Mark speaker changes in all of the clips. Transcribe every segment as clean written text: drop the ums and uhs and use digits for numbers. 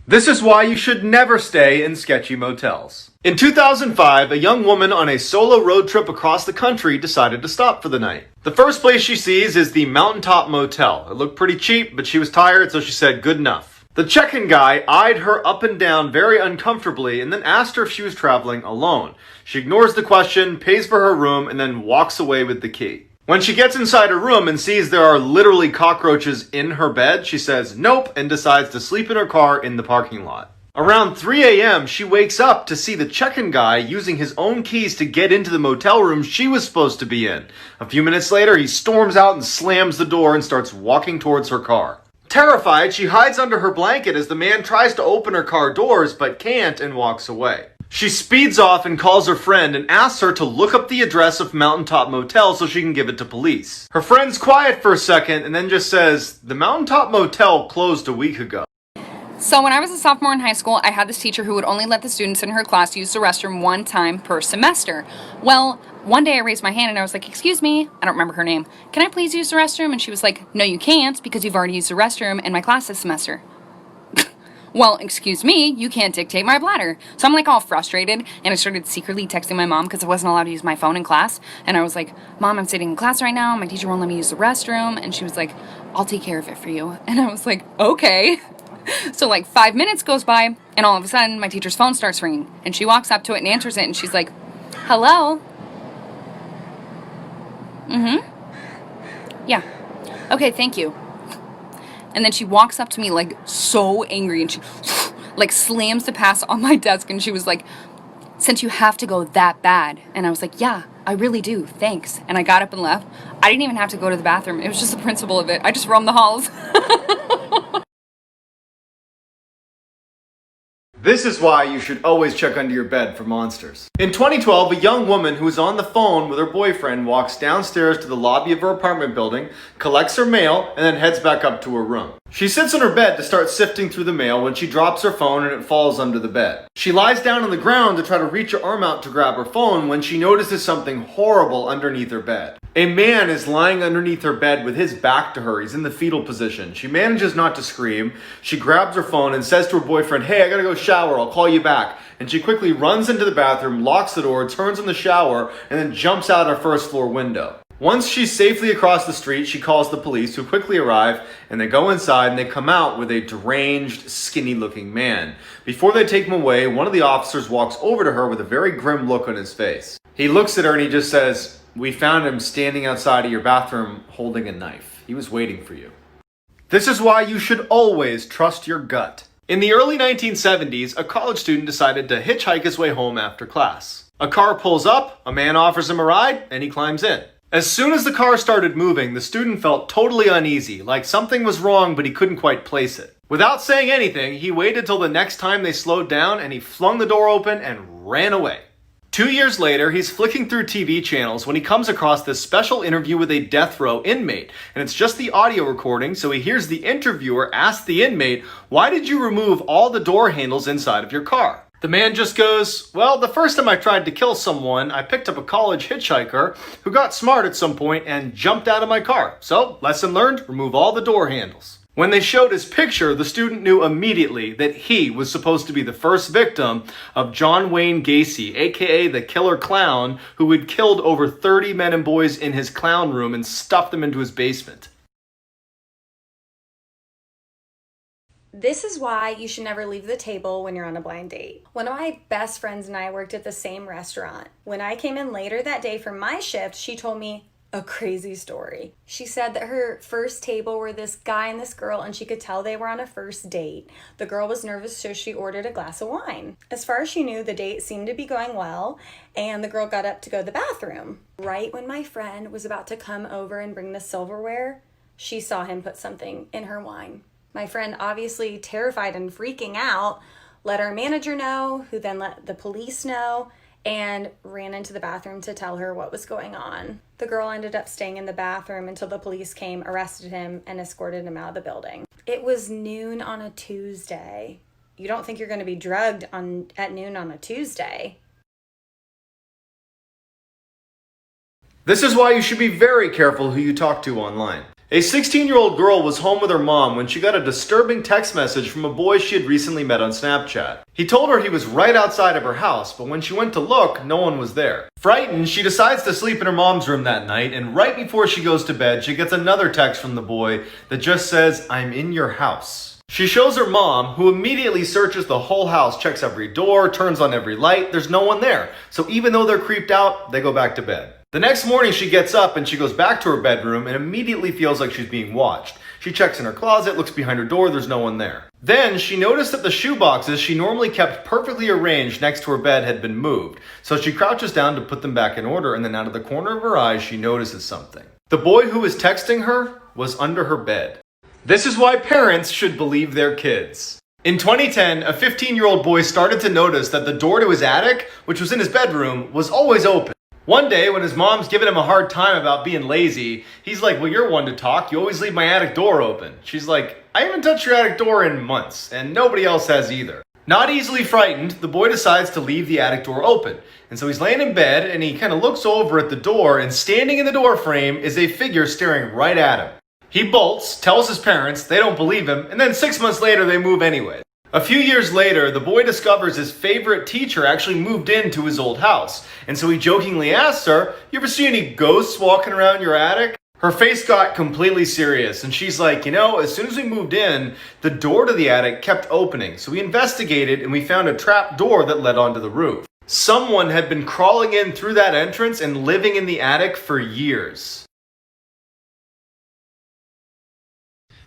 Speaker 1: This is why you should never stay in sketchy motels. In 2005, a young woman on a solo road trip across the country decided to stop for the night. The first place she sees is the Mountaintop Motel. It looked pretty cheap, but she was tired, so she said good enough. The check-in guy eyed her up and down very uncomfortably and then asked her if she was traveling alone. She ignores the question, pays for her room, and then walks away with the key. When she gets inside her room and sees there are literally cockroaches in her bed, she says nope and decides to sleep in her car in the parking lot. Around 3 a.m., she wakes up to see the check-in guy using his own keys to get into the motel room she was supposed to be in. A few minutes later, he storms out and slams the door and starts walking towards her car. Terrified, she hides under her blanket as the man tries to open her car doors but can't and walks away. She speeds off and calls her friend and asks her to look up the address of Mountaintop Motel so she can give it to police. Her friend's quiet for a second and then just says, "The Mountaintop Motel closed a week ago."
Speaker 2: So when I was a sophomore in high school, I had this teacher who would only let the students in her class use the restroom one time per semester. Well, one day I raised my hand and I was like, "Excuse me," I don't remember her name, "can I please use the restroom?" And she was like, "No, you can't because you've already used the restroom in my class this semester." Well, excuse me, you can't dictate my bladder. So I'm like all frustrated, and I started secretly texting my mom because I wasn't allowed to use my phone in class. And I was like, "Mom, I'm sitting in class right now. My teacher won't let me use the restroom." And she was like, "I'll take care of it for you." And I was like, "Okay." So like 5 minutes goes by, and all of a sudden my teacher's phone starts ringing. And she walks up to it and answers it, and she's like, "Hello?" "Yeah. Okay, thank you." And then she walks up to me like so angry and she like slams the pass on my desk and she was like, "Since you have to go that bad." And I was like, "Yeah, I really do. Thanks." And I got up and left. I didn't even have to go to the bathroom. It was just the principle of it. I just roamed the halls.
Speaker 1: This is why you should always check under your bed for monsters. In 2012, a young woman who was on the phone with her boyfriend walks downstairs to the lobby of her apartment building, collects her mail, and then heads back up to her room. She sits on her bed to start sifting through the mail when she drops her phone and it falls under the bed. She lies down on the ground to try to reach her arm out to grab her phone when she notices something horrible underneath her bed. A man is lying underneath her bed with his back to her. He's in the fetal position. She manages not to scream. She grabs her phone and says to her boyfriend, "Hey, I gotta go shower. I'll call you back." And she quickly runs into the bathroom, locks the door, turns on the shower, and then jumps out her first floor window. Once she's safely across the street, she calls the police, who quickly arrive, and they go inside and they come out with a deranged, skinny-looking man. Before they take him away, one of the officers walks over to her with a very grim look on his face. He looks at her and he just says, "We found him standing outside of your bathroom holding a knife. He was waiting for you." This is why you should always trust your gut. In the early 1970s, a college student decided to hitchhike his way home after class. A car pulls up, a man offers him a ride, and he climbs in. As soon as the car started moving, the student felt totally uneasy, like something was wrong but he couldn't quite place it. Without saying anything, he waited till the next time they slowed down and he flung the door open and ran away. 2 years later, he's flicking through TV channels when he comes across this special interview with a death row inmate. And it's just the audio recording, so he hears the interviewer ask the inmate, "Why did you remove all the door handles inside of your car?" The man just goes, "Well, the first time I tried to kill someone, I picked up a college hitchhiker who got smart at some point and jumped out of my car. So, lesson learned, remove all the door handles." When they showed his picture, the student knew immediately that he was supposed to be the first victim of John Wayne Gacy, aka the Killer Clown, who had killed over 30 men and boys in his clown room and stuffed them into his basement.
Speaker 3: This is why you should never leave the table when you're on a blind date. One of my best friends and I worked at the same restaurant. When I came in later that day for my shift, she told me a crazy story. She said that her first table were this guy and this girl, and she could tell they were on a first date. The girl was nervous, so she ordered a glass of wine. As far as she knew, the date seemed to be going well, and the girl got up to go to the bathroom. Right when my friend was about to come over and bring the silverware, she saw him put something in her wine. My friend, obviously terrified and freaking out, let our manager know, who then let the police know, and ran into the bathroom to tell her what was going on. The girl ended up staying in the bathroom until the police came, arrested him, and escorted him out of the building. It was noon on a Tuesday. You don't think you're going to be drugged at noon on a Tuesday.
Speaker 1: This is why you should be very careful who you talk to online. A 16-year-old girl was home with her mom when she got a disturbing text message from a boy she had recently met on Snapchat. He told her he was right outside of her house, but when she went to look, no one was there. Frightened, she decides to sleep in her mom's room that night, and right before she goes to bed, she gets another text from the boy that just says, "I'm in your house." She shows her mom, who immediately searches the whole house, checks every door, turns on every light. There's no one there. So even though they're creeped out, they go back to bed. The next morning, she gets up and she goes back to her bedroom and immediately feels like she's being watched. She checks in her closet, looks behind her door, there's no one there. Then she noticed that the shoe boxes she normally kept perfectly arranged next to her bed had been moved. So she crouches down to put them back in order, and then out of the corner of her eye, she notices something. The boy who was texting her was under her bed. This is why parents should believe their kids. In 2010, a 15-year-old boy started to notice that the door to his attic, which was in his bedroom, was always open. One day, when his mom's giving him a hard time about being lazy, he's like, "Well, you're one to talk. You always leave my attic door open." She's like, "I haven't touched your attic door in months, and nobody else has either." Not easily frightened, the boy decides to leave the attic door open. And so he's laying in bed, and he kind of looks over at the door, and standing in the door frame is a figure staring right at him. He bolts, tells his parents, they don't believe him, and then 6 months later, they move anyway. A few years later, the boy discovers his favorite teacher actually moved into his old house. And so he jokingly asks her, "You ever see any ghosts walking around your attic?" Her face got completely serious, and she's like, as soon as we moved in, the door to the attic kept opening. So we investigated, and we found a trap door that led onto the roof. Someone had been crawling in through that entrance and living in the attic for years.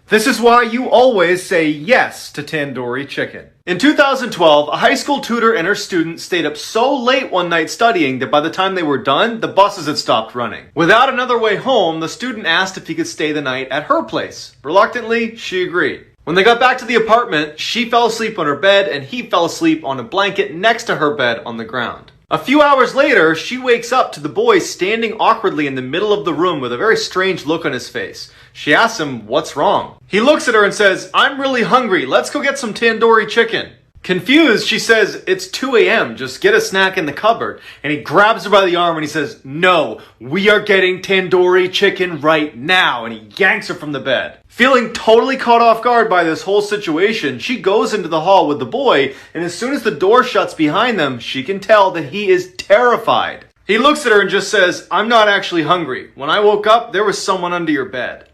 Speaker 1: This is why you always say yes to tandoori chicken. In 2012, a high school tutor and her student stayed up so late one night studying that by the time they were done, the buses had stopped running. Without another way home, the student asked if he could stay the night at her place. Reluctantly, she agreed. When they got back to the apartment, she fell asleep on her bed and he fell asleep on a blanket next to her bed on the ground. A few hours later, she wakes up to the boy standing awkwardly in the middle of the room with a very strange look on his face. She asks him, "What's wrong?" He looks at her and says, "I'm really hungry. Let's go get some tandoori chicken." Confused, she says, "It's 2 a.m. Just get a snack in the cupboard." And he grabs her by the arm and he says, "No, we are getting tandoori chicken right now." And he yanks her from the bed. Feeling totally caught off guard by this whole situation, she goes into the hall with the boy, and as soon as the door shuts behind them, she can tell that he is terrified. He looks at her and just says, "I'm not actually hungry. When I woke up, there was someone under your bed."